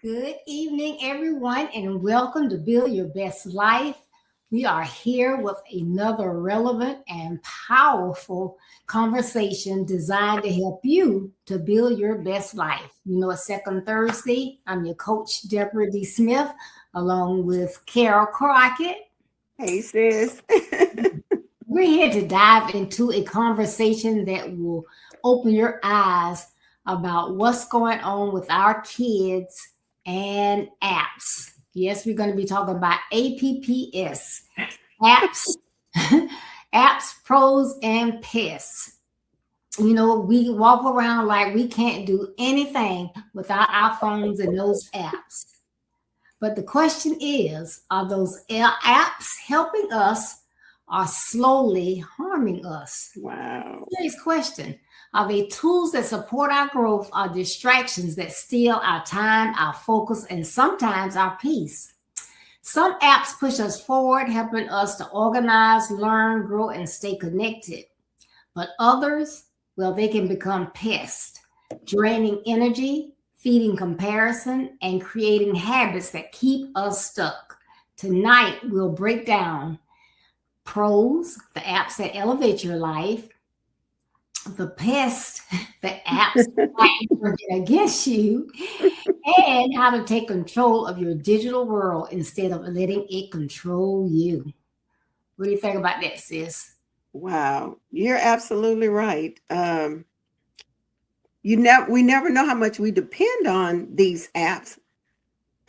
Good evening, everyone, and welcome to Build Your Best Life. We are here with another relevant and powerful conversation designed to help you to build your best life. You know, it's Second Thursday. I'm your coach, Deborah D. Smith, along with Carol Crockett. Hey, sis. We're here to dive into a conversation that will open your eyes about what's going on with our kids and apps. Yes, we're going to be talking about APPS, apps, apps, pros, and pests. You know, we walk around like we can't do anything without our phones and those apps. But the question is, are those apps helping us or slowly harming us? Wow. Today's question. Are they tools that support our growth or distractions that steal our time, our focus, and sometimes our peace? Some apps push us forward, helping us to organize, learn, grow, and stay connected. But others, well, they can become pests, draining energy, feeding comparison, and creating habits that keep us stuck. Tonight, we'll break down pros, the apps that elevate your life, the pests, the apps that work against you, and how to take control of your digital world instead of letting it control you. What do you think about that, sis? Wow. You're absolutely right. We never know how much we depend on these apps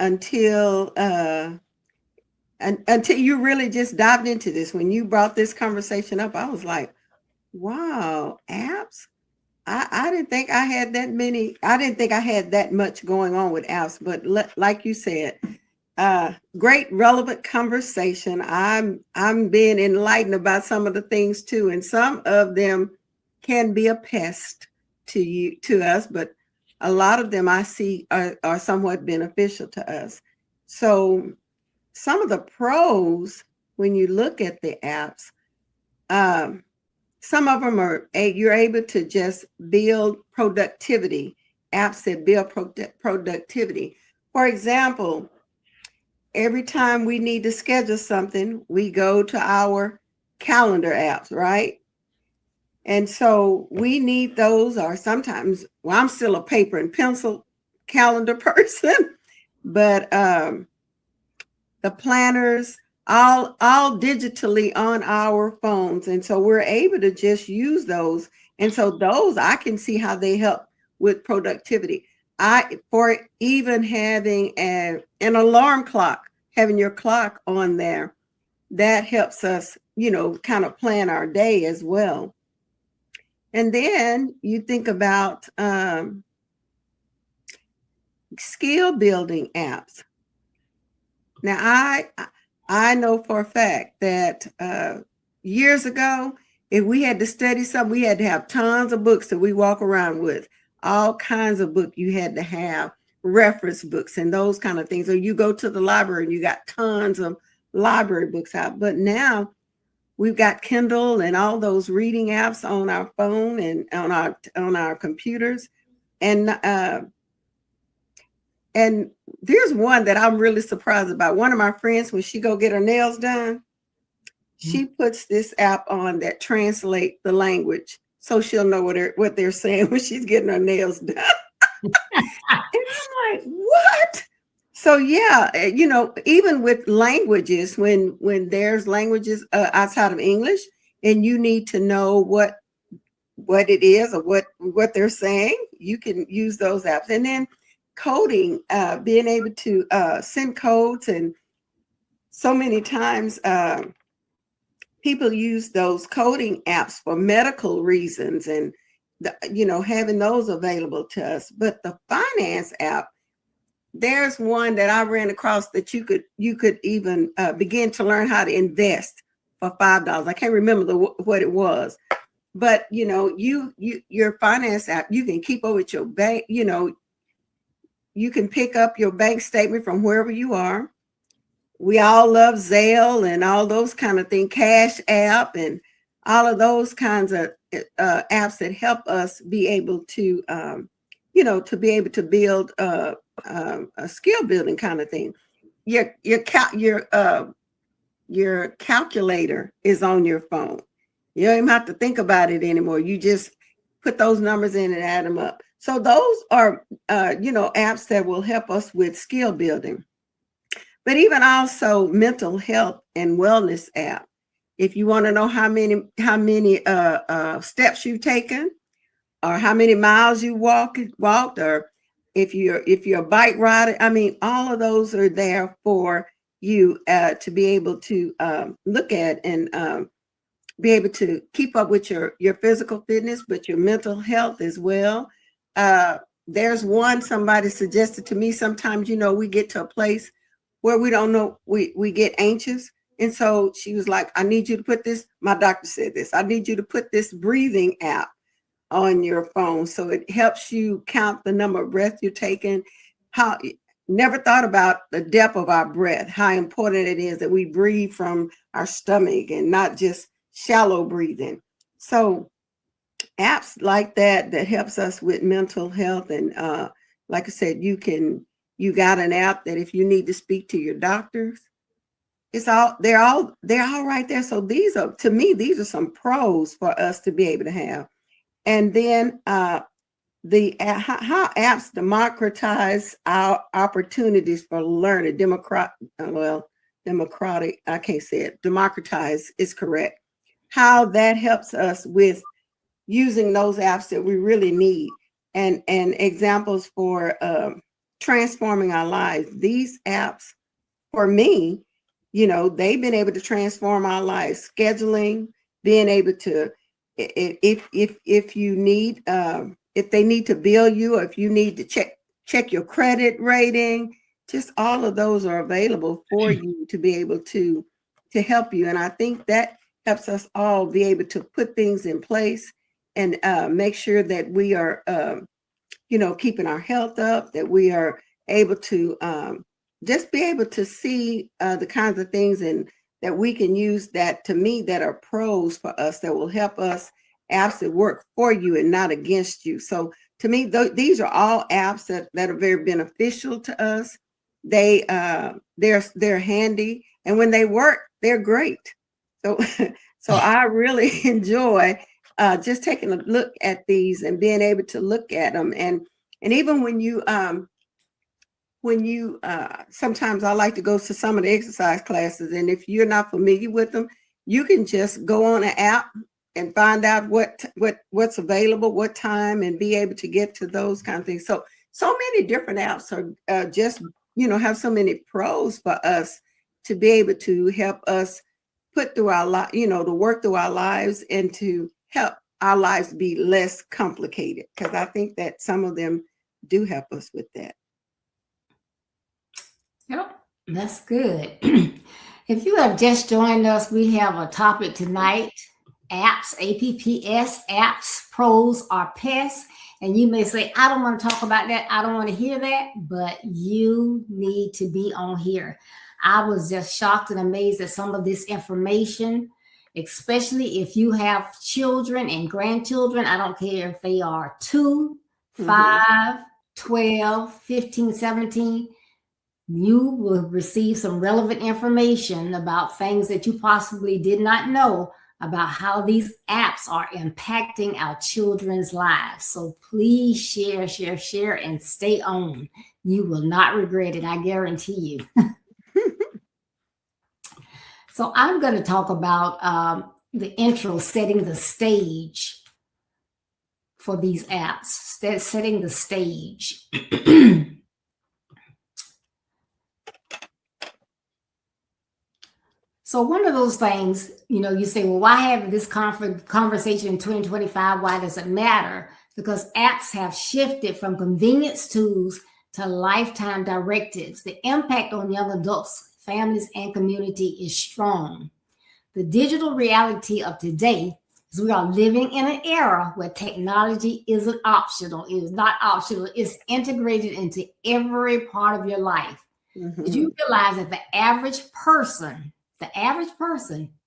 until you really just dived into this. When you brought this conversation up, I was like, wow, apps? I didn't think I had that many. I didn't think I had that much going on with apps, but like you said, great relevant conversation. I'm being enlightened about some of the things too, and some of them can be a pest to us, but a lot of them I see are somewhat beneficial to us. So some of the pros, when you look at the apps, some of them are you're able to just build productivity, apps that build productivity. For example, every time we need to schedule something, we go to our calendar apps, right? And so we need those, or sometimes, well, I'm still a paper and pencil calendar person, but the planners, all digitally on our phones. And so we're able to just use those. And so those, I can see how they help with productivity. For even having an alarm clock, having your clock on there, that helps us, kind of plan our day as well. And then you think about skill building apps. Now, I know for a fact that years ago, If we had to study something, we had to have tons of books that we walk around with. All kinds of books you had to have, reference books and those kind of things. Or you go to the library and you got tons of library books out. But now we've got Kindle and all those reading apps on our phone and on our computers. And there's one that I'm really surprised about. One of my friends, when she go get her nails done, she puts this app on that translate the language so she'll know what they're saying when she's getting her nails done. And I'm like, what? So yeah, even with languages, when there's languages outside of English, and you need to know what it is or what they're saying, you can use those apps. And then coding, being able to send codes, and so many times people use those coding apps for medical reasons, and having those available to us. But the finance app, there's one that I ran across that you could even begin to learn how to invest for $5. I can't remember what it was, but your finance app, you can keep up with your bank. You can pick up your bank statement from wherever you are. We all love Zelle and all those kind of things, Cash App, and all of those kinds of apps that help us be able to, build a skill building kind of thing. Your calculator is on your phone. You don't even have to think about it anymore. You just put those numbers in and add them up. So those are, apps that will help us with skill building. But even also mental health and wellness app. If you want to know how many steps you've taken, or how many miles you walked, or if you're a bike rider, I mean, all of those are there for you to be able to look at and be able to keep up with your physical fitness, but your mental health as well. There's one somebody suggested to me. Sometimes, we get to a place where we don't know, we get anxious. And so she was like, I need you to put this, my doctor said this, I need you to put this breathing app on your phone. So it helps you count the number of breaths you're taking. Never thought about the depth of our breath, how important it is that we breathe from our stomach and not just shallow breathing. So apps like that helps us with mental health. And like I said, you got an app that if you need to speak to your doctors, they're all right there. So to me, these are some pros for us to be able to have. And then how apps democratize our opportunities for learning. Democratic, I can't say it. Democratize is correct. How that helps us with using those apps that we really need, and examples for transforming our lives. These apps, for me, they've been able to transform our lives. Scheduling, being able to, if you need, if they need to bill you, or if you need to check your credit rating, just all of those are available for you to be able to help you. And I think that helps us all be able to put things in place and make sure that we are, keeping our health up, that we are able to just be able to see the kinds of things and that we can use that, to me, that are pros for us, that will help us, apps that work for you and not against you. So to me, these are all apps that are very beneficial to us. They're handy, and when they work, they're great. So I really enjoy just taking a look at these and being able to look at them. And even when you sometimes I like to go to some of the exercise classes, and if you're not familiar with them, you can just go on an app and find out what's available, what time, and be able to get to those kind of things. So many different apps are just, have so many pros for us to be able to help us put through our life, to work through our lives and to help our lives be less complicated. Because I think that some of them do help us with that. Yep, that's good. If you have just joined us, we have a topic tonight, apps, APPS, apps, pros, or pests. And you may say, I don't want to talk about that. I don't want to hear that, but you need to be on here. I was just shocked and amazed at some of this information, especially if you have children and grandchildren. I don't care if they are 2, 5, 12, 15, 17. You will receive some relevant information about things that you possibly did not know about how these apps are impacting our children's lives. So please share, share, share, and stay on. You will not regret it, I guarantee you. So I'm going to talk about the intro, setting the stage for these apps, setting the stage. So one of those things, you say, well, why have this conversation in 2025? Why does it matter? Because apps have shifted from convenience tools to lifetime directives. The impact on young adults, families, and community is strong. The digital reality of today is we are living in an era where technology isn't optional. It is not optional. It's integrated into every part of your life. Did you realize that the average person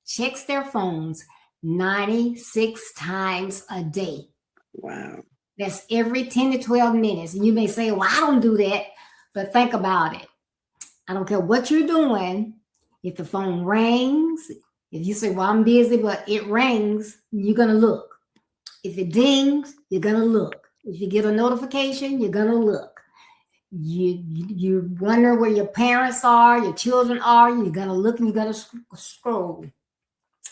checks their phones 96 times a day? Wow. That's every 10 to 12 minutes. And you may say, well, I don't do that. But think about it. I don't care what you're doing. If the phone rings, if you say, well, I'm busy, but it rings, you're going to look. If it dings, you're going to look. If you get a notification, you're going to look. You wonder where your parents are, your children are, you're going to look and you're going to scroll.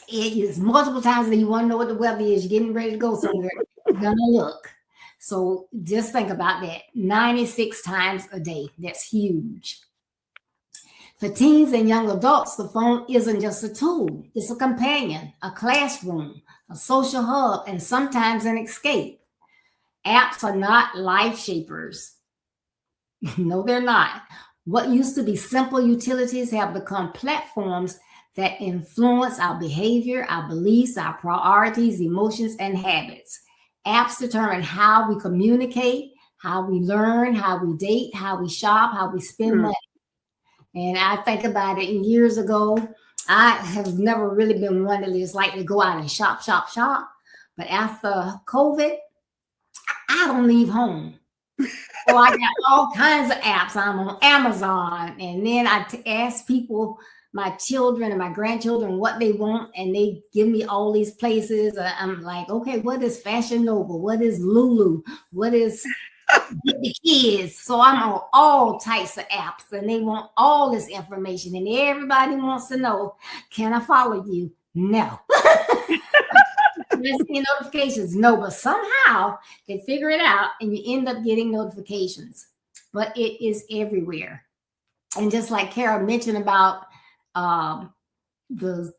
It is multiple times that you want to know what the weather is, you're getting ready to go somewhere, you're going to look. So just think about that. 96 times a day. That's huge. For teens and young adults, the phone isn't just a tool. It's a companion, a classroom, a social hub, and sometimes an escape. Apps are not life shapers. No, they're not. What used to be simple utilities have become platforms that influence our behavior, our beliefs, our priorities, emotions, and habits. Apps determine how we communicate, how we learn, how we date, how we shop, how we spend money. And I think about it years ago, I have never really been one that just like to go out and shop. But after COVID, I don't leave home. So I got all kinds of apps. I'm on Amazon. And then I ask people, my children and my grandchildren, what they want. And they give me all these places. I'm like, okay, what is Fashion Nova? What is Lulu? What is the kids? So I'm on all types of apps. And they want all this information. And everybody wants to know, can I follow you? No. Notifications, no, but somehow they figure it out and you end up getting notifications. But it is everywhere. And just like Kara mentioned about the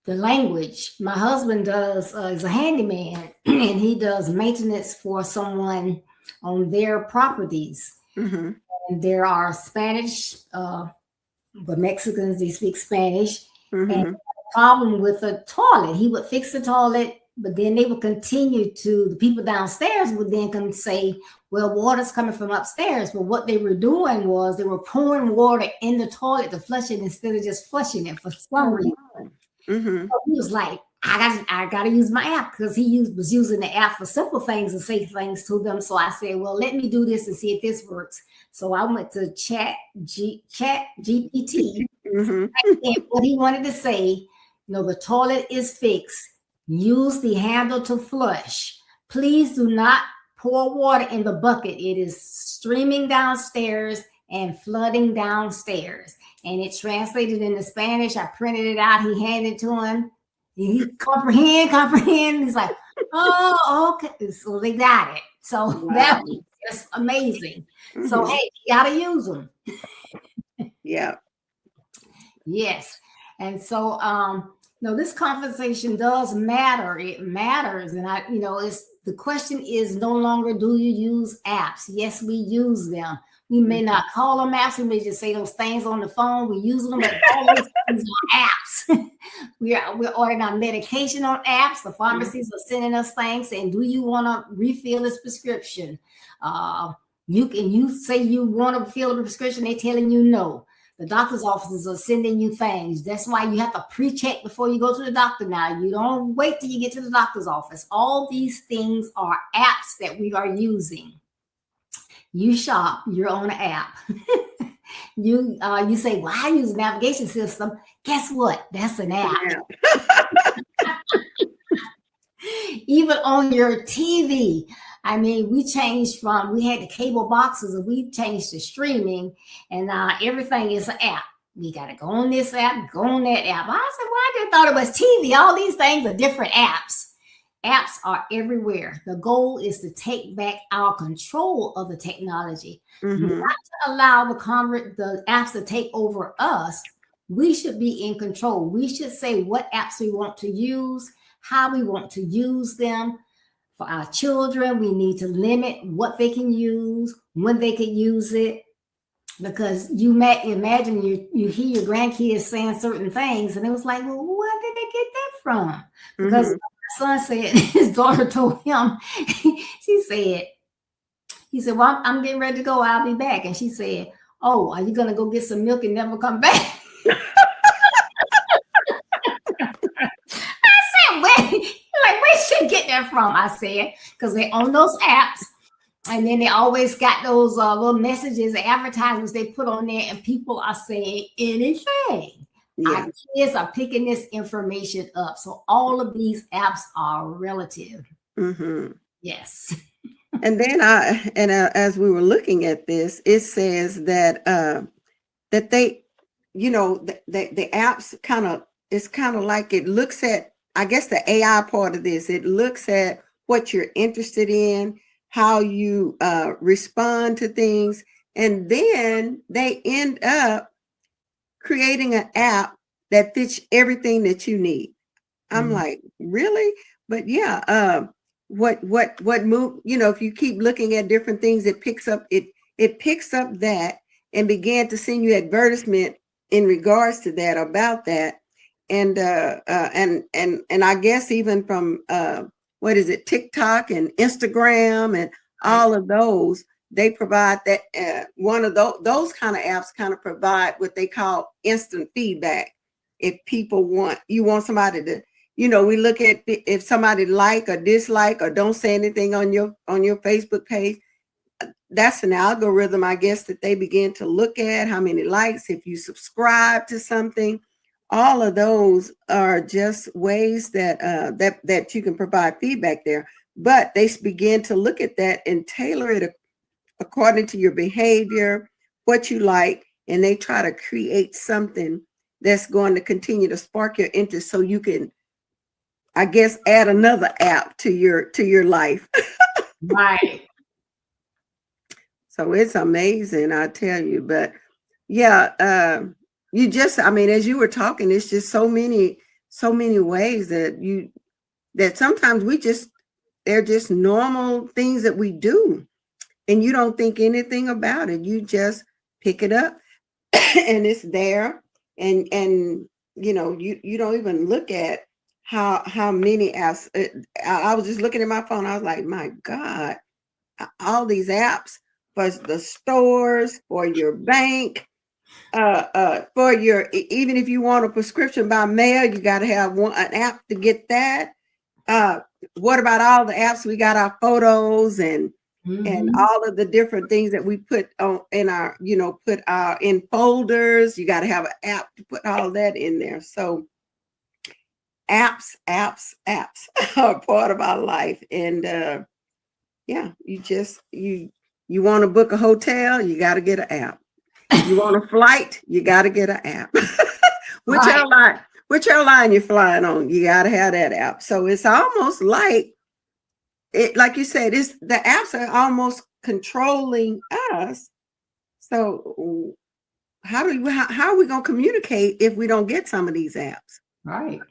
language, my husband is a handyman and he does maintenance for someone on their properties. And there are Spanish, but Mexicans, they speak Spanish. And a problem with a toilet. He would fix the toilet, but then they would continue to, the people downstairs would then come and say, well, water's coming from upstairs. But what they were doing was they were pouring water in the toilet to flush it instead of just flushing it for some reason. So he was like, I got to use my app, because he was using the app for simple things and say things to them. So I said, well, let me do this and see if this works. So I went to Chat GPT. And what he wanted to say, the toilet is fixed. Use the handle to flush. Please do not pour water in the bucket. It is streaming downstairs and flooding downstairs. And it translated into Spanish. I printed it out. He handed it to him. He comprehend. He's like, oh, okay. So they got it. So that was just amazing. So, hey, you got to use them. Yeah. Yes. And so, this conversation does matter. It matters. And it's the question is no longer, do you use apps? Yes, we use them. We may not call them apps. We may just say those things on the phone. We use them, but all those things are apps. We're ordering our medication on apps. The pharmacies are sending us things saying, "Do you want to refill this prescription?" You say you want to fill the prescription. They're telling you no. The doctor's offices are sending you things. That's why you have to pre-check before you go to the doctor now. You don't wait till you get to the doctor's office. All these things are apps that we are using. You shop, you're on an app. You say, "Well, I use a navigation system." Guess what? That's an app. Even on your TV. I mean, we had the cable boxes and we changed to streaming, and everything is an app. We got to go on this app, go on that app. I said, "Well, I just thought it was TV." All these things are different apps. Apps are everywhere. The goal is to take back our control of the technology, not to allow the apps to take over us. We should be in control. We should say what apps we want to use, how we want to use them. For our children, we need to limit what they can use, when they can use it, because you imagine you hear your grandkids saying certain things, and it was like, "Well, where did they get that from?" Because my son said his daughter told him, he said, "Well, I'm getting ready to go. I'll be back." And she said, "Oh, are you gonna go get some milk and never come back?" Where should get that from? I said, because they own those apps, and then they always got those little messages, advertisements they put on there, and people are saying anything. Our kids are picking this information up. So all of these apps are relative. Yes. And then as we were looking at this, it says that that they, the apps it's kind of like it looks at, I guess, the AI part of this. It looks at what you're interested in, how you respond to things, and then they end up creating an app that fits everything that you need. I'm like, really? But yeah, what move, if you keep looking at different things, it picks up that and began to send you advertisement in regards to that, about that. And I guess even from TikTok and Instagram and all of those, they provide that one of those kind of apps kind of provide what they call instant feedback. If people want somebody to, we look at if somebody like or dislike or don't say anything on your Facebook page, that's an algorithm, I guess, that they begin to look at how many likes, if you subscribe to something. All of those are just ways that you can provide feedback there, but they begin to look at that and tailor it according to your behavior, what you like, and they try to create something that's going to continue to spark your interest, so you can, I guess, add another app to your life. Right. So it's amazing, I tell you. But yeah, you just, as you were talking, it's just so many ways that sometimes they're just normal things that we do, and you don't think anything about it. You just pick it up and it's there, and you don't even look at how many apps. I was just looking at my phone. I was like, my God, all these apps for the stores, for your bank, for your, even if you want a prescription by mail, you got to have an app to get that. What about all the apps? We got our photos and all of the different things that we put on in our, in folders. You got to have an app to put all that in there. So apps are part of our life. And yeah, you want to book a hotel, you got to get an app. You want a flight, you got to get an app. Which airline you're flying on, you got to have that app. So it's almost like it, like you said, the apps are almost controlling us. So how are we going to communicate if we don't get some of these apps? Right.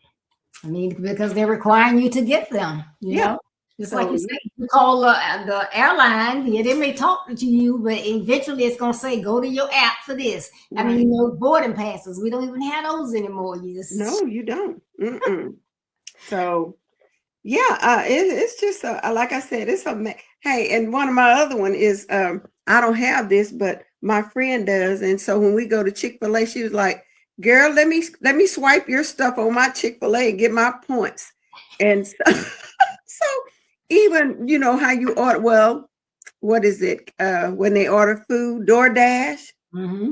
Because they're requiring you to get them, you know? Just like So you say, you call the airline, yeah, they may talk to you, but eventually it's going to say, go to your app for this. I mean, right. boarding passes, we don't even have those anymore. You just, No, you don't. Mm-mm. So yeah, it's just like I said, it's a hey, and one of my other one is I don't have this, but my friend does, and so when we go to Chick-fil-A, she was like, "Girl, let me swipe your stuff on my Chick-fil-A and get my points." And so, so even how you order, well, what is it when they order food, DoorDash? mm-hmm.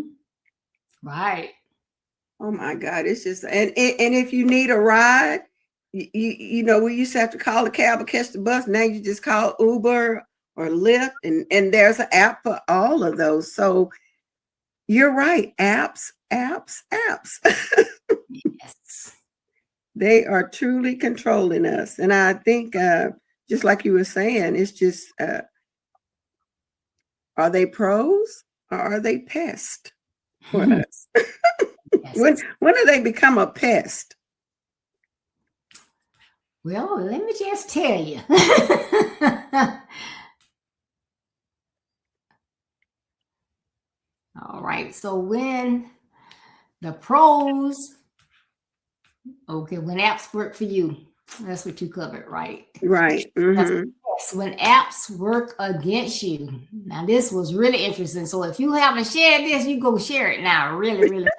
Right. Oh my God, it's just and if you need a ride, we used to have to call a cab or catch the bus. Now you just call Uber or Lyft, and there's an app for all of those. So you're right, apps. Yes. They are truly controlling us, and I think just like you were saying, it's just are they pros or are they pests for us? When Yes. do they become a pest? Well, let me just tell you. All right. So when the pros, okay, when apps work for you, that's what you covered, right? Right. Mm-hmm. Yes, when apps work against you. Now, this was really interesting. So if you haven't shared this, you go share it now. Really, really.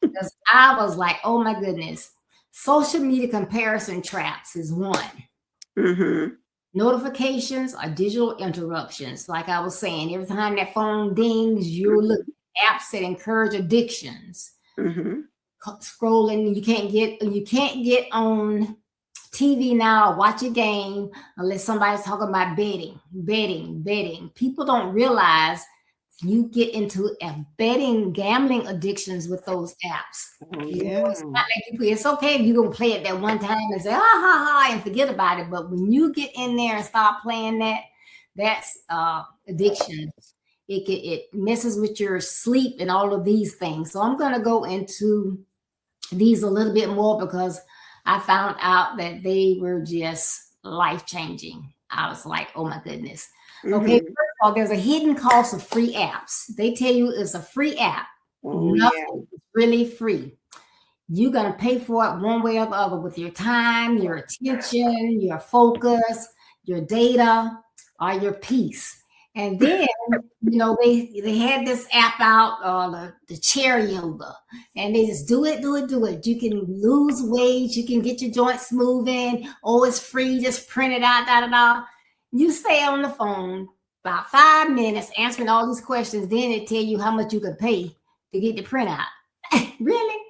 Because I was like, oh my goodness. Social media comparison traps is one. Mm-hmm. Notifications are digital interruptions. Like I was saying, every time that phone dings, you look at apps that encourage addictions. Mm-hmm. Scrolling, you can't get on TV now or watch a game unless somebody's talking about betting. People don't realize you get into betting, gambling addictions with those apps. Oh It's yeah. not like it's okay if you're gonna play it that one time and say, ah ha ha, and forget about it. But when you get in there and start playing that's addiction. It messes with your sleep and all of these things. So I'm gonna go into these a little bit more because I found out that they were just life changing. I was like, oh my goodness. Okay, Mm-hmm. first of all, there's a hidden cost of free apps. They tell you it's a free app. Oh yeah. Nothing is really free. You're going to pay for it one way or the other with your time, your attention, your focus, your data, or your peace. And then, they had this app out, the chair yoga, and they just do it. You can lose weight, you can get your joints moving. Oh, it's free, just print it out, da da da. You stay on the phone about 5 minutes answering all these questions, then it tell you how much you can pay to get the printout. Really?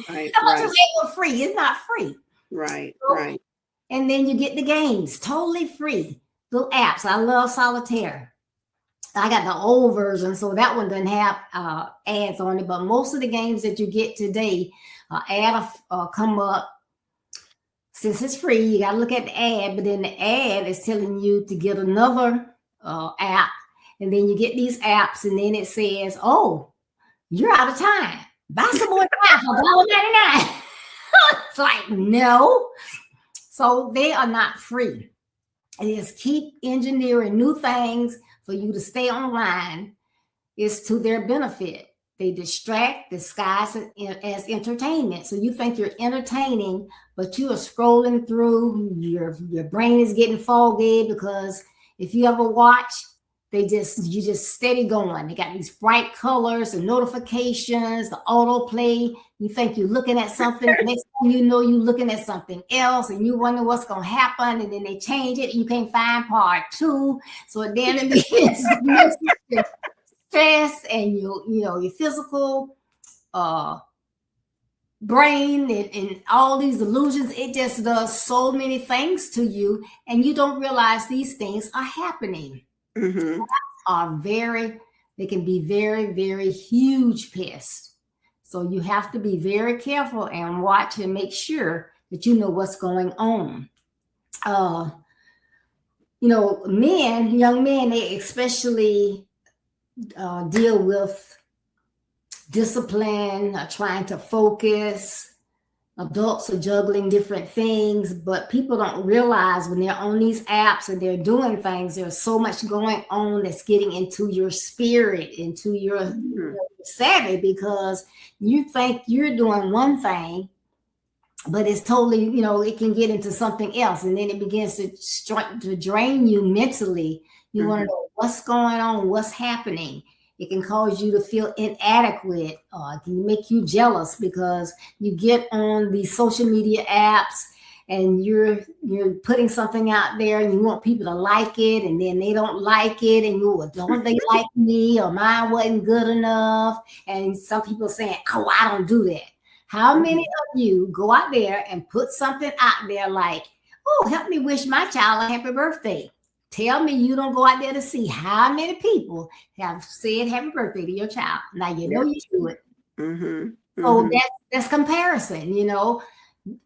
Right. How much Right. is it for free? It's not free. Right. So, Right. and then you get the games totally free. Little apps. I love Solitaire. I got the old version, so that one doesn't have ads on it. But most of the games that you get today, ad come up. Since it's free, you got to look at the ad, but then the ad is telling you to get another app. And then you get these apps, and then it says, oh, you're out of time. Buy some more time for $1.99. It's like, no. So they are not free. They just keep engineering new things for you to stay online. It's to their benefit. They distract, disguise it as entertainment. So you think you're entertaining, but you are scrolling through, your brain is getting foggy because if you ever watch, you just steady going. They got these bright colors, the notifications, the autoplay. You think you're looking at something, next thing you know, you're looking at something else, and you wonder what's gonna happen, and then they change it, and you can't find part two. So then it begins stress and your physical brain and all these illusions. It just does so many things to you, and you don't realize these things are happening. Mm-hmm. They can be very, very huge pests. So you have to be very careful and watch and make sure that you know what's going on. Young men, they especially deal with discipline, trying to focus, adults are juggling different things, but people don't realize when they're on these apps and they're doing things, there's so much going on that's getting into your spirit, into your savvy, because you think you're doing one thing, but it's totally, it can get into something else, and then it begins to drain you mentally. You want to know what's going on, what's happening. It can cause you to feel inadequate, or it can make you jealous because you get on these social media apps and you're putting something out there and you want people to like it, and then they don't like it, and don't they like me, or mine wasn't good enough? And some people are saying, oh, I don't do that. How many of you go out there and put something out there like, oh, help me wish my child a happy birthday? Tell me you don't go out there to see how many people have said happy birthday to your child. Now you know you do it. So that's comparison.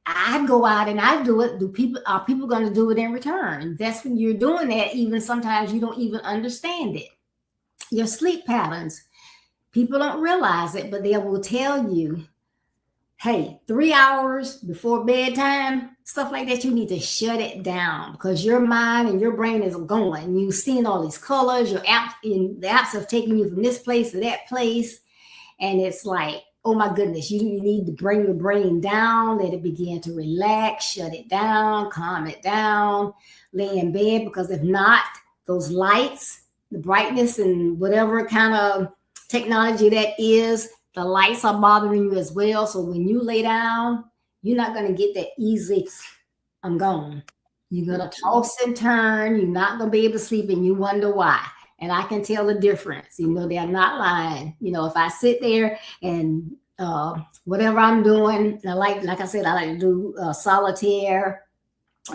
I go out and I do it. Are people going to do it in return? That's when you're doing that. Even sometimes you don't even understand it. Your sleep patterns, people don't realize it, but they will tell you, hey, 3 hours before bedtime, stuff like that, you need to shut it down, because your mind and your brain is going. You've seen all these colors, the apps have taken you from this place to that place. And it's like, oh my goodness, you need to bring your brain down, let it begin to relax, shut it down, calm it down, lay in bed, because if not, those lights, the brightness and whatever kind of technology that is, the lights are bothering you as well. So when you lay down, you're not going to get that easy, I'm gone. You're going to toss and turn. You're not going to be able to sleep, and you wonder why. And I can tell the difference. They're not lying. If I sit there and whatever I'm doing, like I said, I like to do solitaire.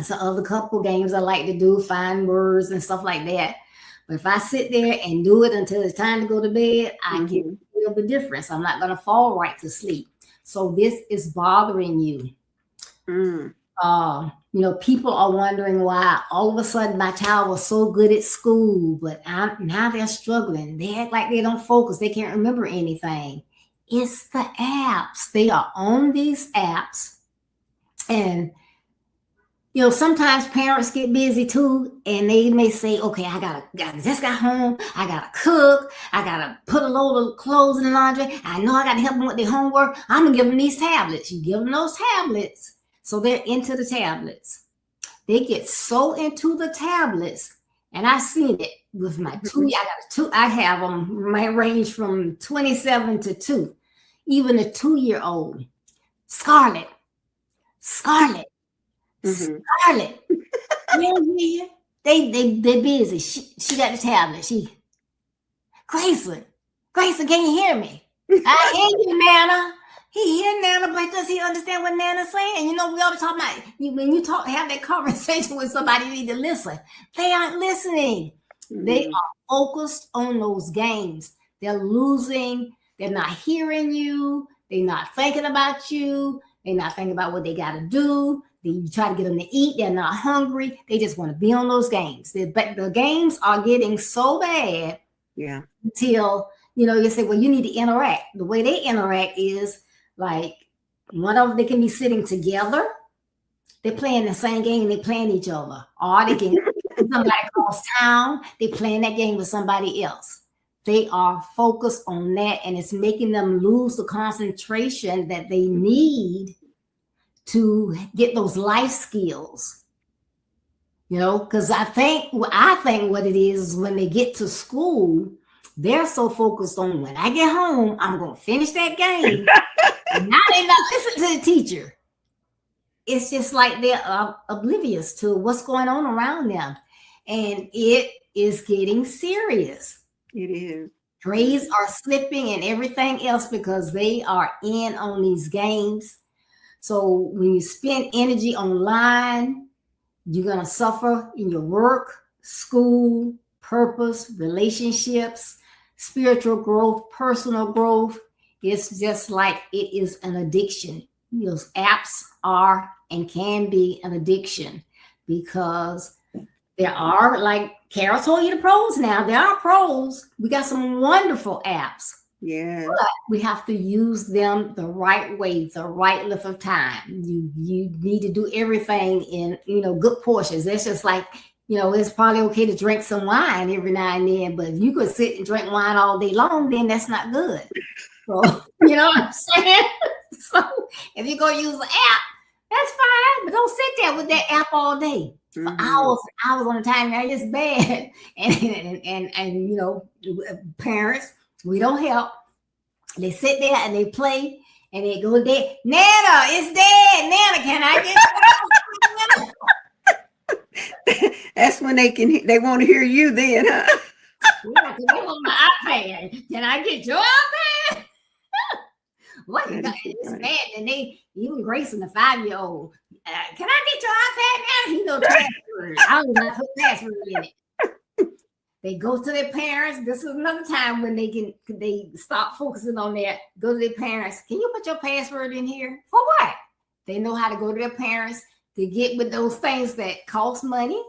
Some other couple games I like to do, find words and stuff like that. But if I sit there and do it until it's time to go to bed, I can feel the difference. I'm not going to fall right to sleep. So this is bothering you. People are wondering why all of a sudden my child was so good at school, but now they're struggling. They act like they don't focus. They can't remember anything. It's the apps. They are on these apps. And sometimes parents get busy too, and they may say, okay, I just got home. I got to cook. I got to put a load of clothes in the laundry. I know I got to help them with their homework. I'm going to give them these tablets. You give them those tablets. So they're into the tablets. They get so into the tablets, and I've seen it with my two. I have them, my range from 27 to 2, even a 2-year-old. Scarlet. Yeah. They're busy. She got the tablet. Grayson, can you hear me? I hear you, Nana. He hear Nana, but does he understand what Nana's saying? We always talk about when you have that conversation with somebody, you need to listen. They aren't listening. They are focused on those games. They're losing. They're not hearing you. They're not thinking about you. They're not thinking about what they got to do. You try to get them to eat. They're not hungry. They just want to be on those games. The games are getting so bad. Yeah. Until, you say, well, you need to interact. The way they interact is like one of them, they can be sitting together. They're playing the same game. They playing each other. Or they can somebody across town. They playing that game with somebody else. They are focused on that, and it's making them lose the concentration that they need to get those life skills. Because I think what it is when they get to school, they're so focused on when I get home, I'm going to finish that game. Now they're not listening to the teacher. It's just like they're oblivious to what's going on around them. And it is getting serious. It is. Grades are slipping and everything else because they are in on these games. So when you spend energy online, you're going to suffer in your work, school, purpose, relationships, spiritual growth, personal growth. It's just like it is an addiction. Those apps are and can be an addiction because there are, like Carol told you, the pros now. There are pros. We got some wonderful apps. Yes. We have to use them the right way, the right length of time. You need to do everything in good portions. It's just like it's probably okay to drink some wine every now and then, but if you could sit and drink wine all day long, then that's not good. So you know what I'm saying? So if you're gonna use an app, that's fine, but don't sit there with that app all day for hours and hours on a time. That is bad. And parents, we don't help. They sit there and they play and they go there. Nana, it's dead. Nana, can I get That's when they want to hear you then, huh? Yeah, because they want my iPad. Can I get your iPad? What? It's bad. And they, even Grace and the 5-year-old, can I get your iPad now? He knows password. I don't know put password in it. They go to their parents. This is another time when they stop focusing on that. Go to their parents. Can you put your password in here? For what? They know how to go to their parents to get with those things that cost money.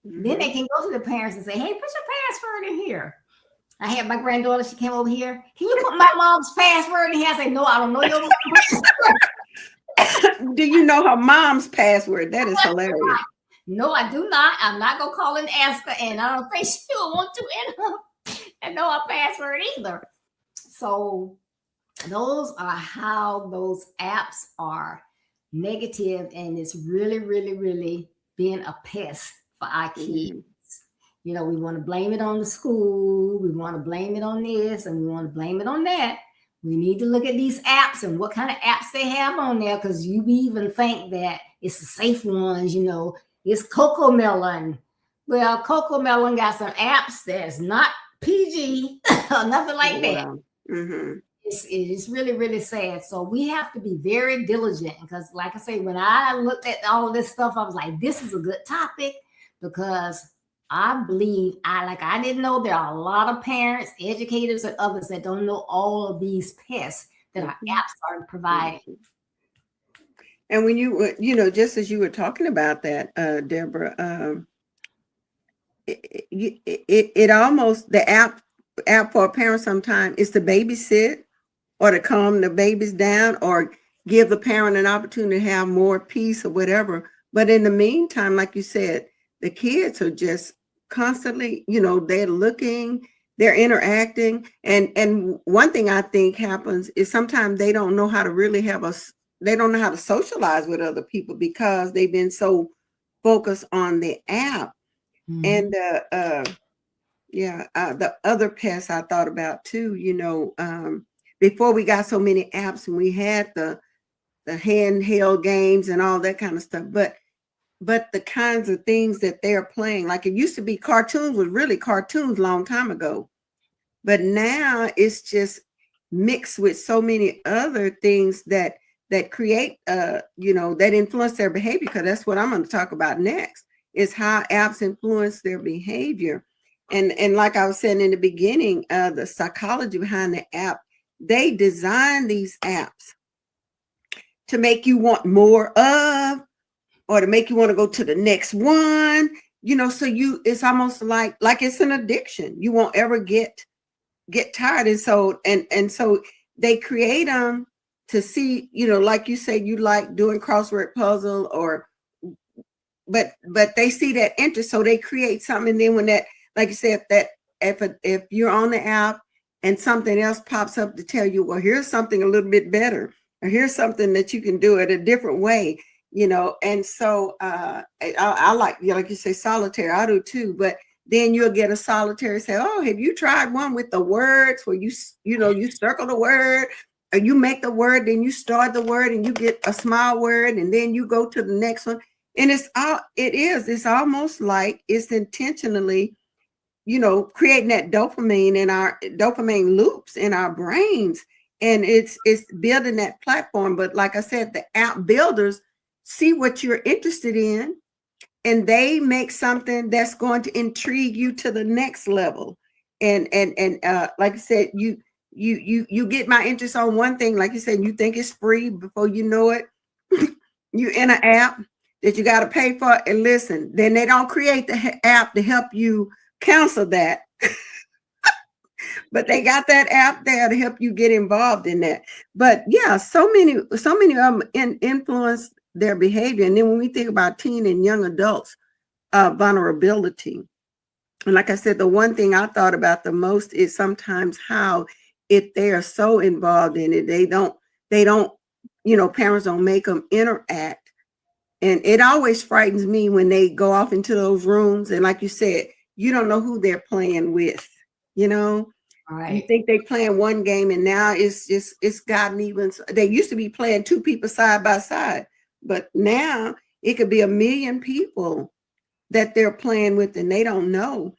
Then they can go to the parents and say, hey, put your password in here. I had my granddaughter, she came over here. Can you put my mom's password in here? I said, no, I don't know your mom's password. Do you know her mom's password? That is hilarious. No, I do not. I'm not going to call and ask her, and I don't think she will want to and know her password either. So those are how those apps are negative, and it's really, really, really being a pest for our kids. We want to blame it on the school. We want to blame it on this, and we want to blame it on that. We need to look at these apps and what kind of apps they have on there, because you even think that it's the safe ones, It's Coco Melon. Well, Coco Melon got some apps that's not PG or nothing like that. It's really, really sad. So we have to be very diligent, because like I say, when I looked at all of this stuff, I was like, this is a good topic, because I believe I didn't know there are a lot of parents, educators, and others that don't know all of these pests that our apps are providing. And when just as you were talking about that, Deborah, it almost, the app for a parent sometimes is to babysit or to calm the babies down or give the parent an opportunity to have more peace or whatever. But in the meantime, like you said, the kids are just constantly, they're looking, they're interacting. And one thing I think happens is sometimes they don't know how to really they don't know how to socialize with other people, because they've been so focused on the app. And the other pests I thought about too, before we got so many apps and we had the handheld games and all that kind of stuff, but the kinds of things that they're playing, like it used to be cartoons was really cartoons a long time ago, but now it's just mixed with so many other things that create, that influence their behavior, because that's what I'm going to talk about next, is how apps influence their behavior. And like I was saying in the beginning, the psychology behind the app, they design these apps to make you want more of, or to make you want to go to the next one, so it's almost like it's an addiction. You won't ever get tired. And so they create them to see, like you say, you like doing crossword puzzle but they see that interest. So they create something. And then when that, like you said, if you're on the app and something else pops up to tell you, well, here's something a little bit better, or here's something that you can do it a different way, and so I like, like you say, solitaire. I do too. But then you'll get a solitaire, say, oh, have you tried one with the words where you circle the word, or you make the word, then you start the word and you get a small word, and then you go to the next one. And it's almost like it's intentionally, creating that dopamine in our dopamine loops in our brains. And it's building that platform. But like I said, the app builders see what you're interested in, and they make something that's going to intrigue you to the next level. And like I said, you get my interest on one thing, like you said, you think it's free, before you know it, you're in an app that you got to pay for. And listen, then they don't create the app to help you cancel that. but they got that app there to help you get involved in that. But yeah, so many of them influence their behavior. And then when we think about teen and young adults, vulnerability. And like I said, the one thing I thought about the most is sometimes how if they are so involved in it, they don't, parents don't make them interact. And it always frightens me when they go off into those rooms. And like you said, you don't know who they're playing with, You Right. think they playing one game and now it's gotten even, they used to be playing two people side by side, but now it could be 1 million people that they're playing with and they don't know.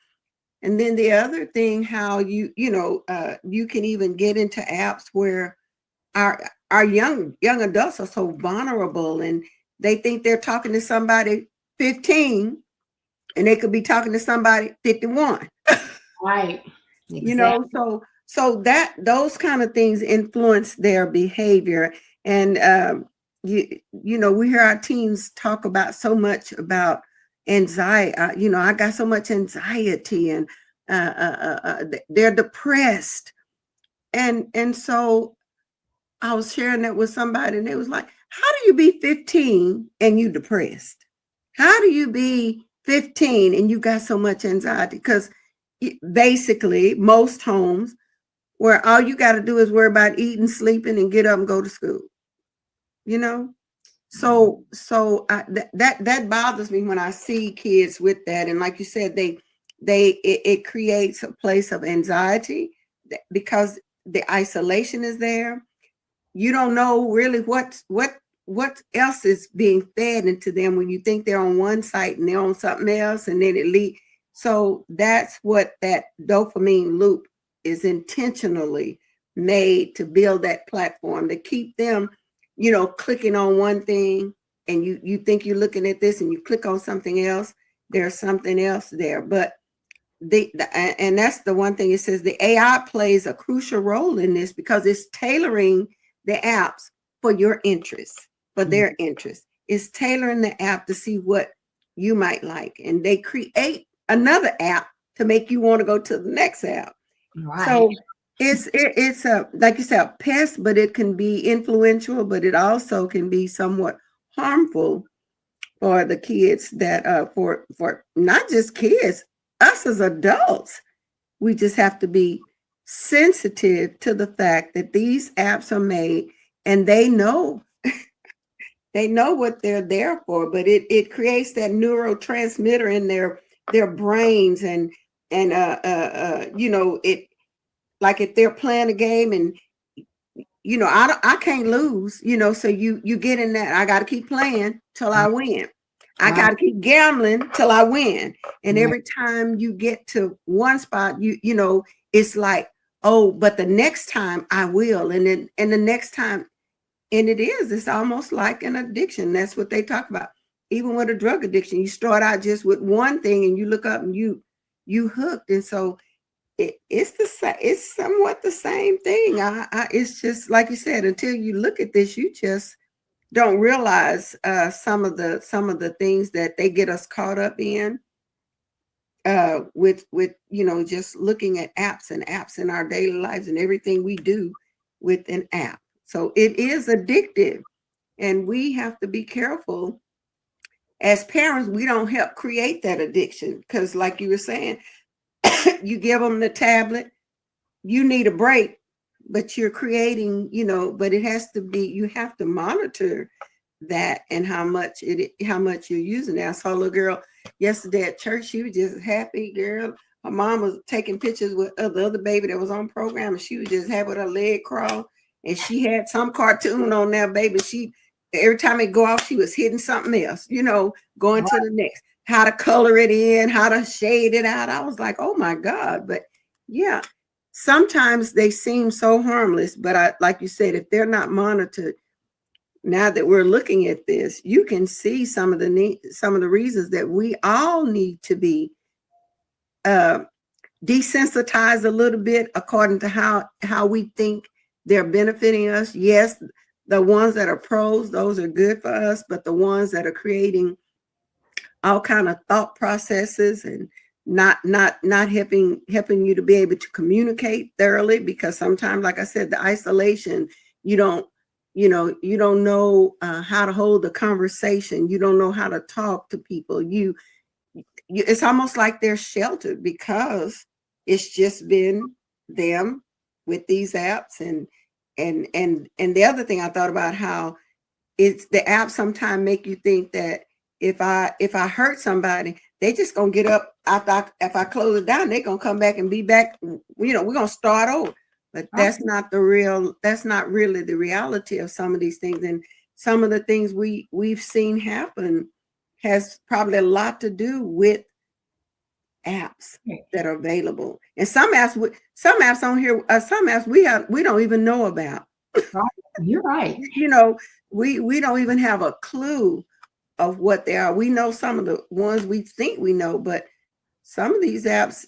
And then the other thing, how you can even get into apps where our young adults are so vulnerable and they think they're talking to somebody 15 and they could be talking to somebody 51. Right. Exactly. So that those kind of things influence their behavior. And we hear our teens talk about so much about anxiety. I got so much anxiety and they're depressed. And so I was sharing that with somebody and it was like, how do you be 15 and you depressed? How do you be 15 and you got so much anxiety? Because basically most homes where all you got to do is worry about eating, sleeping, and get up and go to school. So that bothers me when I see kids with that. And like you said, it creates a place of anxiety because the isolation is there. You don't know really what else is being fed into them when you think they're on one site and they're on something else, and then it leads. So that's what that dopamine loop is intentionally made to build that platform to keep them, clicking on one thing, and you think you're looking at this and you click on something else. There's something else there. But and that's the one thing it says the AI plays a crucial role in this because it's tailoring the apps for your interests, for their interests. It's tailoring the app to see what you might like. And they create another app to make you want to go to the next app. Right. So it's a, like you said, a pest, but it can be influential, but it also can be somewhat harmful for the kids that for not just kids, us as adults. We just have to be sensitive to the fact that these apps are made and they know what they're there for, but it creates that neurotransmitter in their brains and it, like if they're playing a game and I can't lose, so you get in that, I got to keep playing till I win. I got to keep gambling till I win. And every time you get to one spot, it's like, oh, but the next time I will. And then, and the next time, and it's almost like an addiction. That's what they talk about. Even with a drug addiction, you start out just with one thing and you look up and you hooked. And so it's somewhat the same thing. It's just like you said, until you look at this, you just don't realize some of the things that they get us caught up in with just looking at apps in our daily lives and everything we do with an app. So it is addictive, and we have to be careful as parents. We don't help create that addiction because, like you were saying, you give them the tablet, you need a break, but you're creating, but it has to be, you have to monitor that and how much you're using it. I saw a little girl yesterday at church. She was just happy, girl. Her mom was taking pictures with the other baby that was on program, and she was just happy with her leg crawl. And she had some cartoon on there, baby. She, every time it go off, she was hitting something else, going to the next, how to color it in, how to shade it out. I was like, oh my God. But yeah, sometimes they seem so harmless, but like you said, if they're not monitored, now that we're looking at this, you can see some of the reasons that we all need to be desensitized a little bit according to how we think they're benefiting us. Yes, the ones that are pros, those are good for us, but the ones that are creating all kind of thought processes and not helping you to be able to communicate thoroughly, because sometimes, like I said, the isolation, you don't know how to hold a conversation. You don't know how to talk to people. It's almost like they're sheltered because it's just been them with these apps. And the other thing I thought about, how it's the apps sometimes make you think that if I hurt somebody, they just gonna get up after if I close it down, they're gonna come back and be back. We're gonna start over. But that's not really the reality of some of these things. And some of the things we've seen happen has probably a lot to do with apps that are available. And some apps on here, some apps we don't even know about. You're right. We don't even have a clue of what they are. We know some of the ones we think we know, but some of these apps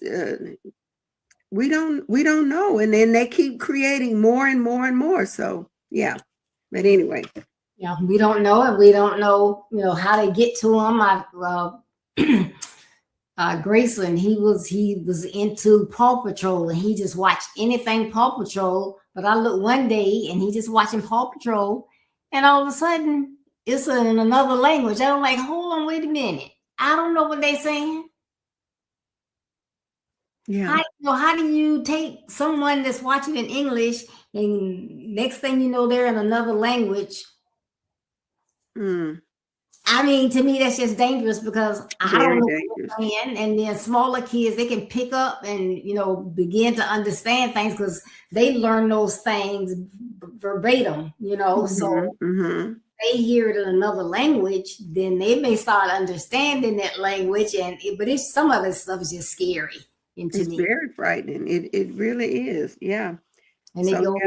we don't know. And then they keep creating more and more and more. So yeah. But anyway. Yeah, we don't know, and we don't know, how to get to them. Graceland, he was into Paw Patrol, and he just watched anything Paw Patrol. But I looked one day, and he just watching Paw Patrol, and all of a sudden, it's in another language. I'm like, hold on, wait a minute. I don't know what they're saying. Yeah. How do you take someone that's watching in English, and next thing you know, they're in another language? I mean, to me, that's just dangerous, because I don't know what they're saying. And then smaller kids, they can pick up and, begin to understand things, because they learn those things verbatim, so they hear it in another language, then they may start understanding that language. But some of this stuff is just scary. It's very frightening. It really is. Yeah. And it goes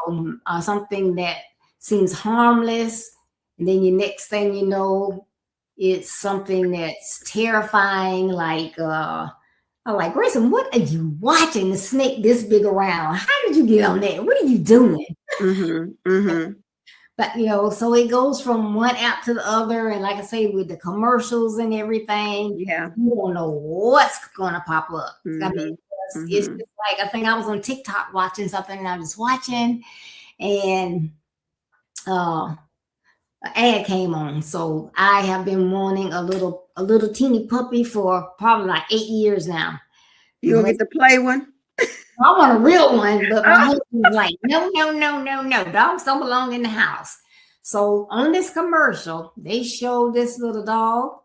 from something that seems harmless, and then the next thing you know, it's something that's terrifying. Like, I'm like, Grayson, what are you watching? The snake this big around? How did you get on that? What are you doing? But so it goes from one app to the other, and like I say, with the commercials and everything, you don't know what's gonna pop up. I mean, it's just like, I think I was on TikTok watching something, and I was watching, and an ad came on. So I have been wanting a little teeny puppy for probably like 8 years now. You gonna get the play one? I want a real one, but my husband's like, no. Dogs don't belong in the house. So on this commercial, they show this little dog,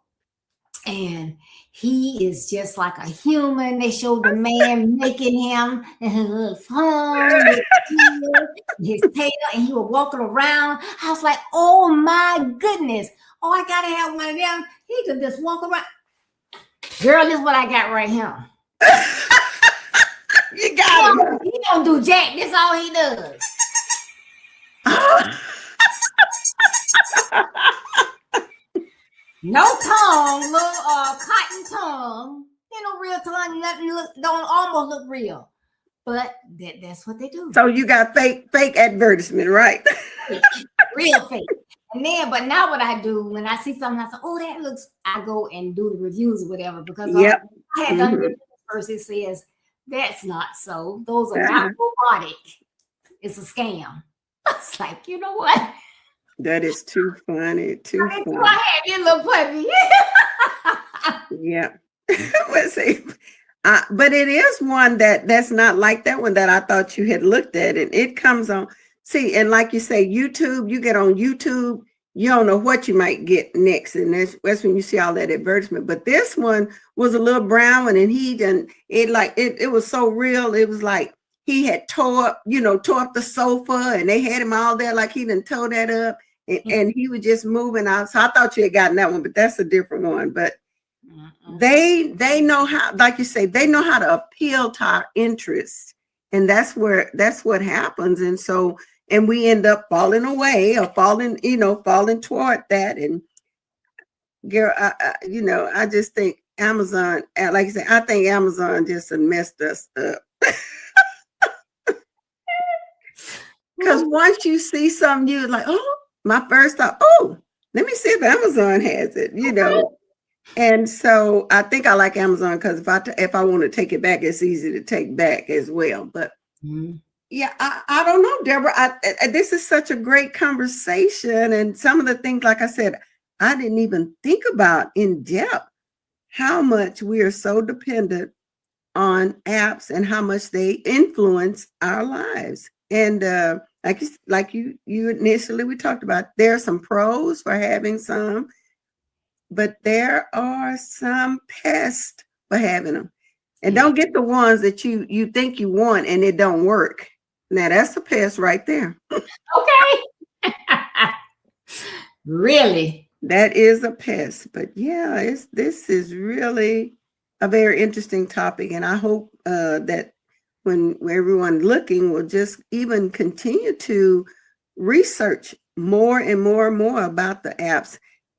and he is just like a human. They showed the man making him, and his little tongue, his tail, and he was walking around. I was like, oh my goodness. Oh, I gotta have one of them. He could just walk around. Girl, this is what I got right here. You got him. He don't do jack. That's all he does. No tongue, little cotton tongue. Real tongue. Nothing don't almost look real, but that's what they do. So you got fake advertisement, right? Real fake. But now what I do when I see something, I say, oh, that looks. I go and do the reviews or whatever, because I had done reviews first. It says, that's not so. Those are not robotic. It's a scam. It's like, you know what? That is too funny. Too funny. I had your little puppy. Yeah. Let's see. But it is one that's not like that one that I thought you had looked at. And it comes on. See, and like you say, YouTube, you get on YouTube, you don't know what you might get next. And that's when you see all that advertisement. But this one was a little brown one, and it was so real. It was like he had tore up the sofa, and they had him all there like he didn't tore that up. And he was just moving out. So I thought you had gotten that one, but that's a different one. But they know how, like you say, they know how to appeal to our interests. And that's what happens. And so, and we end up falling away or falling toward that. And girl, I just think Amazon, like I said, I think Amazon just messed us up. Because once you see something, you're like, oh, my first thought, oh, let me see if Amazon has it, And so I think I like Amazon because if I want to take it back, it's easy to take back as well. But yeah, I don't know, Deborah. This is such a great conversation, and some of the things, like I said, I didn't even think about in depth how much we are so dependent on apps and how much they influence our lives. And like you initially we talked about, there are some pros for having some, but there are some pests for having them. And don't get the ones that you think you want and it don't work. Now that's a pest right there. Okay. Really? That is a pest. But yeah, this is really a very interesting topic. And I hope that when everyone looking will just even continue to research more and more and more about the apps.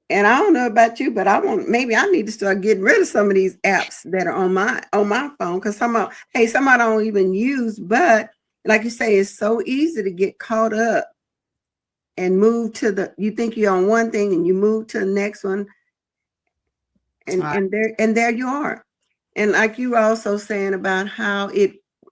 And I don't know about you, but maybe I need to start getting rid of some of these apps that are on my phone, because some I don't even use, but like you say, it's so easy to get caught up and move you think you're on one thing and you move to the next one. And there you are. And like you were also saying about how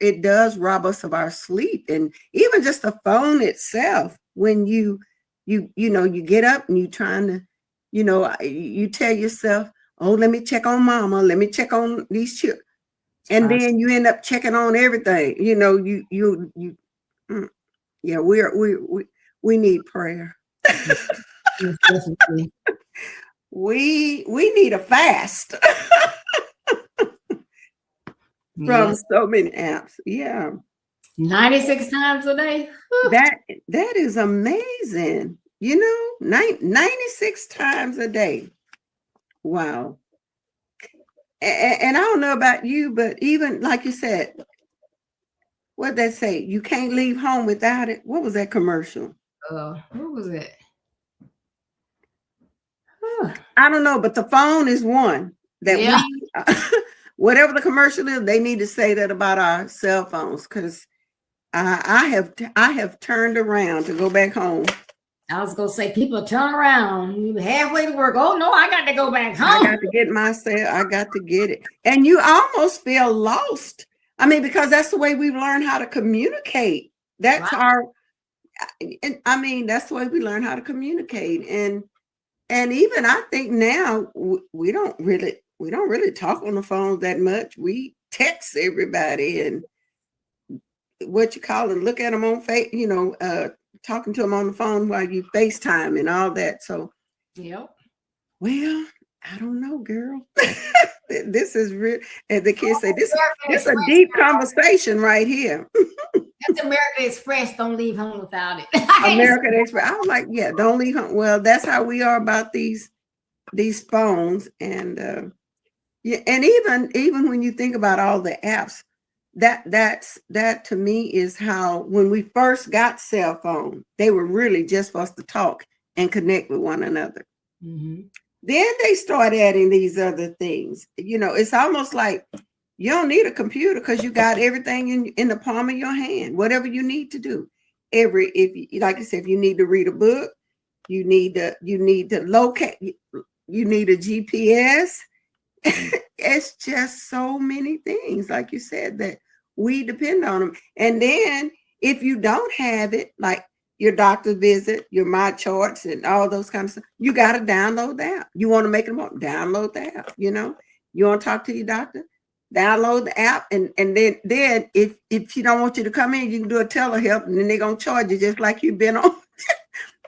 it does rob us of our sleep, and even just the phone itself, when you get up and you trying to, you tell yourself, oh, let me check on mama, let me check on these children. And then you end up checking on everything. Yeah, we need prayer. We need a fast from so many apps. Yeah. 96 times a day. That is amazing. 96 times a day. Wow. And I don't know about you, but even like you said, what they say, you can't leave home without it. What was that commercial? What was it? I don't know, but the phone is one that whatever the commercial is, they need to say that about our cell phones, because I have turned around to go back home. I was gonna say, people turn around, you halfway to work. Oh no, I got to go back home. I got to get myself. I got to get it, and you almost feel lost. I mean, because that's the way we've learned how to communicate. That's that's the way we learn how to communicate, and even I think now we don't really talk on the phone that much. We text everybody and look at them on face, talking to them on the phone while you FaceTime and all that. So, well, I don't know, girl. This is real. As the kids say, this is a deep conversation right here. That's American Express. Don't leave home without it. American Express. I was like, yeah, don't leave home. Well, that's how we are about these phones. And and even when you think about all the apps, that to me is how, when we first got cell phone, they were really just for us to talk and connect with one another. Then they start adding these other things. It's almost like you don't need a computer because you got everything in the palm of your hand. Whatever you need to do, like I said, if you need to read a book, you need to locate. You need a GPS. It's just so many things, like you said, that we depend on them. And then if you don't have it, like your doctor visit, your My Charts and all those kinds of stuff, you got to download the app. You want to make them up, download the app. You want to talk to your doctor, download the app. And then if she don't want you to come in, you can do a telehealth, and then they're going to charge you just like you've been on,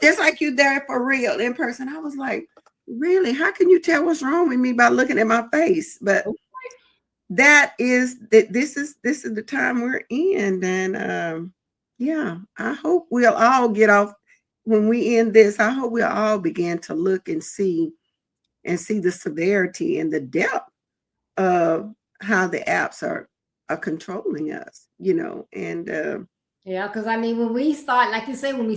just like you're there for real in person. I was like, really? How can you tell what's wrong with me by looking at my face? But this is the time we're in. And yeah, I hope we'll all get off when we end this. I hope we'll all begin to look and see the severity and the depth of how the apps are controlling us, and yeah, because I mean, when we start, like you say, when we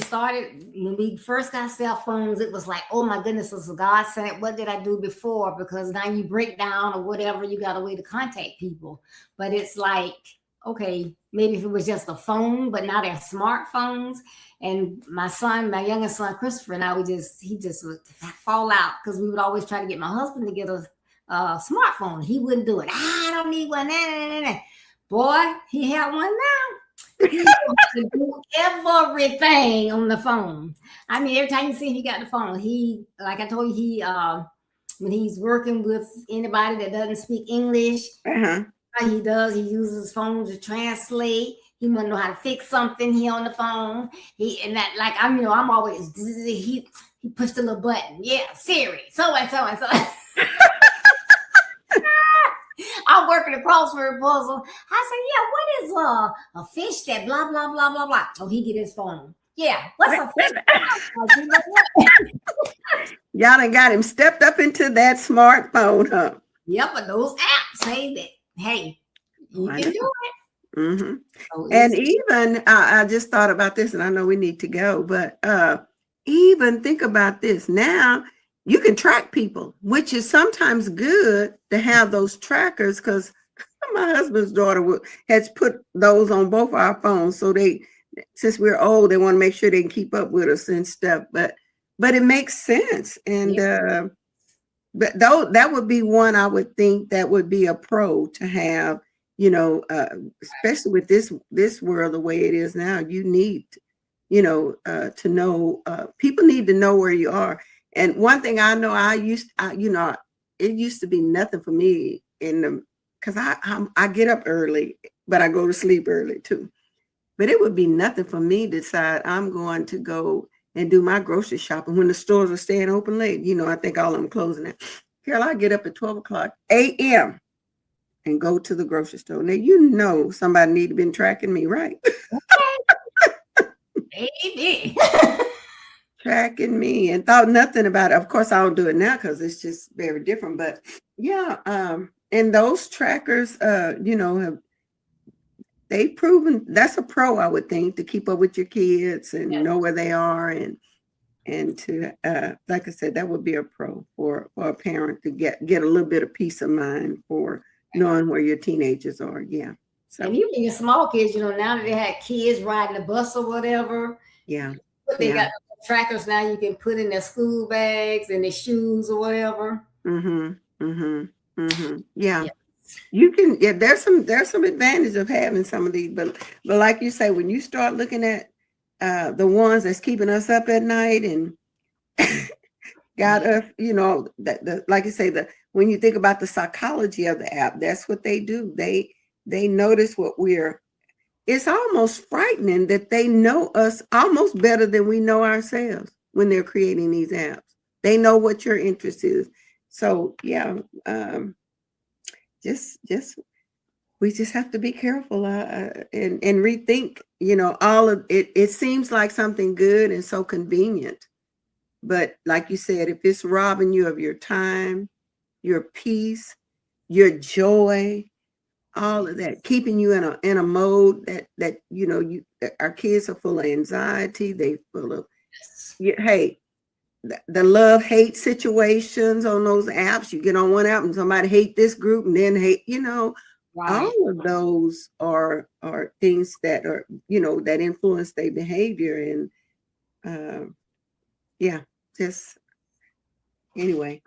first got cell phones, it was like, oh my goodness, this is God sent. What did I do before? Because now you break down or whatever, you got a way to contact people. But it's like, okay, maybe if it was just a phone, but now they're smartphones. And my youngest son, Christopher, and I, he just would fall out because we would always try to get my husband to get a smartphone. He wouldn't do it. I don't need one. Nah, nah, nah, nah. Boy, he had one now. He wants to do everything on the phone. I mean, every time you see him, he got the phone. He, like I told you, when he's working with anybody that doesn't speak English, Uh-huh. he does. He uses his phone to translate. He want to know how to fix something. He on the phone. He and that like I'm always he pushed the little button. Yeah, Siri, so and so and so. I'm working a crossword puzzle. I said, yeah, what is a fish that blah blah blah blah blah? Oh, he get his phone. Yeah, what's a fish? Y'all done got him stepped up into that smartphone, huh? Yep, but those apps say that, hey, you can do it. Mm-hmm. So and even I just thought about this, and I know we need to go, but even think about this. Now you can track people, which is sometimes good to have those trackers, because my husband's daughter has put those on both our phones. So since we're old, they want to make sure they can keep up with us and stuff. But it makes sense. And but though that would be one I would think that would be a pro to have, especially with this world the way it is now. You need, to know, people need to know where you are. And one thing I know, it used to be nothing for me because I get up early, but I go to sleep early too. But it would be nothing for me to decide I'm going to go and do my grocery shopping when the stores are staying open late. I think all of them closing at. Carol, I get up at 12 o'clock a.m. and go to the grocery store. Now, somebody need to been tracking me, right? Maybe. Tracking me and thought nothing about it. Of course, I don't do it now because it's just very different. But yeah, and those trackers, they've proven that's a pro, I would think, to keep up with your kids and know where they are, and to like I said, that would be a pro for a parent to get a little bit of peace of mind for knowing where your teenagers are. Yeah. So and even your small kids, now that they had kids riding the bus or whatever. Yeah. They got trackers now you can put in their school bags and their shoes or whatever. Yeah. You can, there's some advantage of having some of these, but like you say, when you start looking at the ones that's keeping us up at night and got us, that like you say, when you think about the psychology of the app, that's what they do. They notice what it's almost frightening that they know us almost better than we know ourselves when they're creating these apps. They know what your interest is. So yeah, we just have to be careful and rethink, all of it. It seems like something good and so convenient. But like you said, if it's robbing you of your time, your peace, your joy, all of that, keeping you in a mode that our kids are full of anxiety, they full of the love-hate situations on those apps. You get on one app and somebody hate this group and then hate, Right. all of those are things that are, that influence their behavior. And just anyway,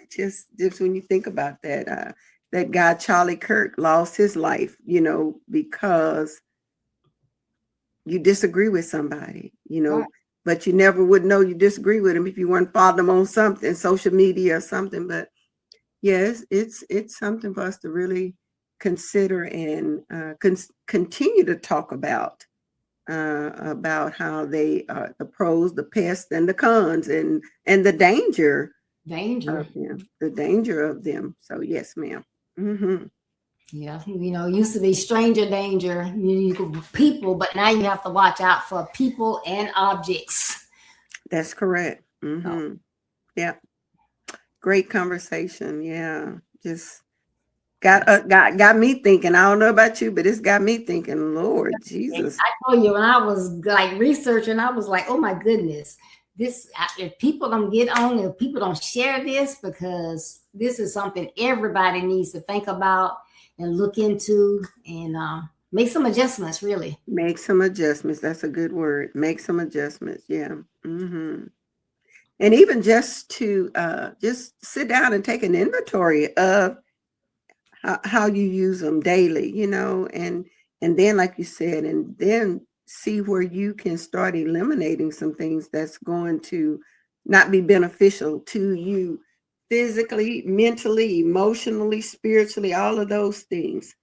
just when you think about that, that guy, Charlie Kirk, lost his life, because you disagree with somebody, right. But you never would know you disagree with him if you weren't following them on something, social media or something. But yes, it's something for us to really consider and continue to talk about how they are the pros, the pests, and the cons, and the danger of them, the danger of them. So yes, ma'am. Mm-hmm. Yeah, used to be stranger danger, people, but now you have to watch out for people and objects. That's correct. Mm-hmm. Yeah. Great conversation. Yeah. Just got me thinking. I don't know about you, but it's got me thinking, Lord Jesus. I told you when I was like researching, I was like, oh my goodness, if people don't get on, if people don't share this, because this is something everybody needs to think about and look into and make some adjustments, really. Make some adjustments. That's a good word. Make some adjustments. Yeah. Mm-hmm. And even just to just sit down and take an inventory of how you use them daily, and then, like you said, and then see where you can start eliminating some things that's going to not be beneficial to you physically, mentally, emotionally, spiritually, all of those things,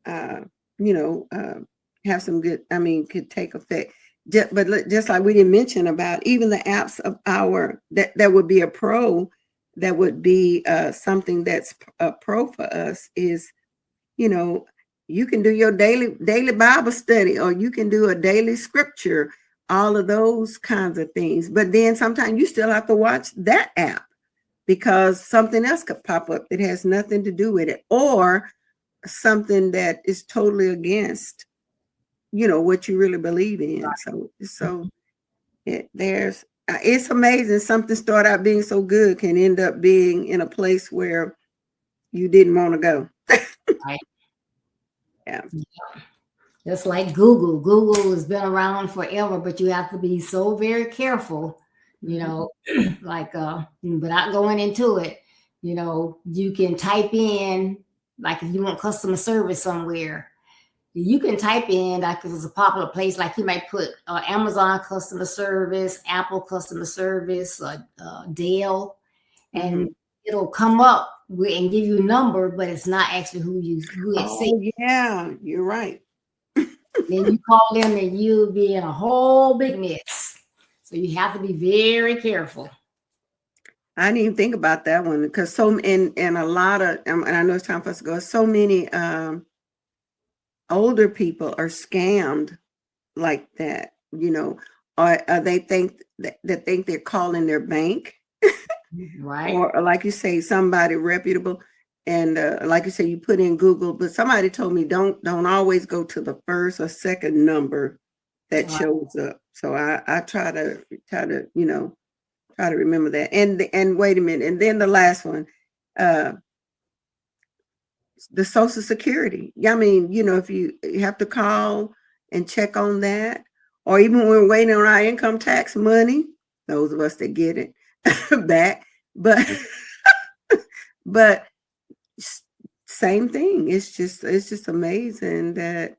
uh, you know, uh, have some good, could take effect. Just like we didn't mention about even the apps of that would be a pro, that would be something that's a pro for us is, you know, you can do your daily Bible study, or you can do a daily scripture, all of those kinds of things. But then sometimes you still have to watch that app because something else could pop up that has nothing to do with it, or something that is totally against, what you really believe in. It's amazing. Something start out being so good can end up being in a place where you didn't want to go. Right. Yeah. Just like Google. Google has been around forever, but you have to be so very careful, like without going into it, you can type in, like if you want customer service somewhere, you can type in, like if it's a popular place, like you might put Amazon customer service, Apple customer service, Dell, and it'll come up and give you a number, but it's not actually who it's Oh, yeah, you're right. Then you call them and you'll be in a whole big mess. So you have to be very careful. I didn't even think about that one because and a lot of, and I know it's time for us to go, so many older people are scammed like that, or they think that think they're calling their bank. Right. Or like you say, somebody reputable. And like you say, you put in Google, but somebody told me don't always go to the first or second number that shows up. So I try to remember that. And wait a minute. And then the last one, the Social Security. If you have to call and check on that, or even when we're waiting on our income tax money, those of us that get it back, but same thing. It's just amazing that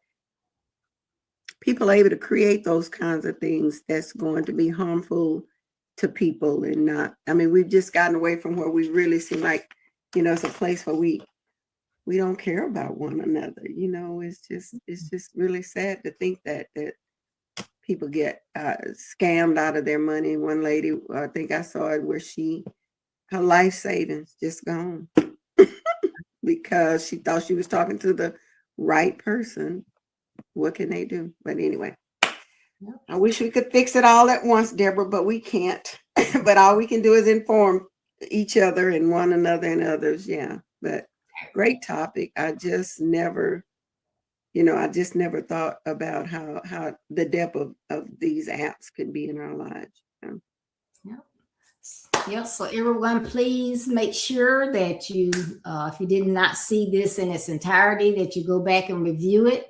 people are able to create those kinds of things that's going to be harmful to people, and not. We've just gotten away from where we really seem like, it's a place where we don't care about one another. It's just really sad to think that people get scammed out of their money. One lady, I think I saw it, where her life savings just gone because she thought she was talking to the right person. What can they do? But anyway, I wish we could fix it all at once, Deborah, but we can't. But all we can do is inform each other and one another and others. Yeah. But great topic. I just never thought about how the depth of these apps could be in our lives. Yes, so everyone, please make sure that you, if you did not see this in its entirety, that you go back and review it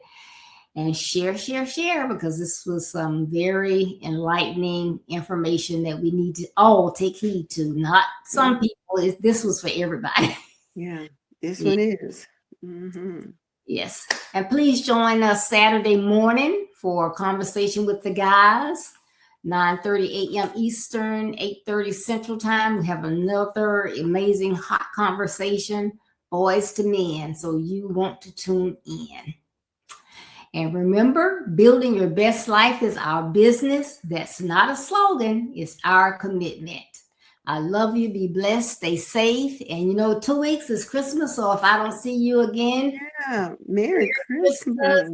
and share, because this was some very enlightening information that we need to all take heed to. Not some people, this was for everybody. Yeah, this one is. Mm-hmm. Yes, and please join us Saturday morning for a conversation with the guys. 9:30 a.m. Eastern, 8:30 Central Time. We have another amazing hot conversation, boys to men. So you want to tune in. And remember, building your best life is our business. That's not a slogan, it's our commitment. I love you. Be blessed. Stay safe. And 2 weeks is Christmas. So if I don't see you again, Merry Christmas.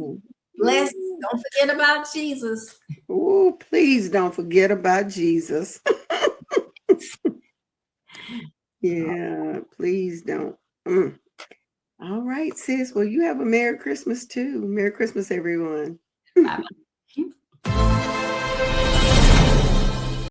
Bless. Don't forget about Jesus. Oh, please don't forget about Jesus. Yeah, please don't. All right, sis. Well, you have a Merry Christmas too. Merry Christmas, everyone. Bye-bye.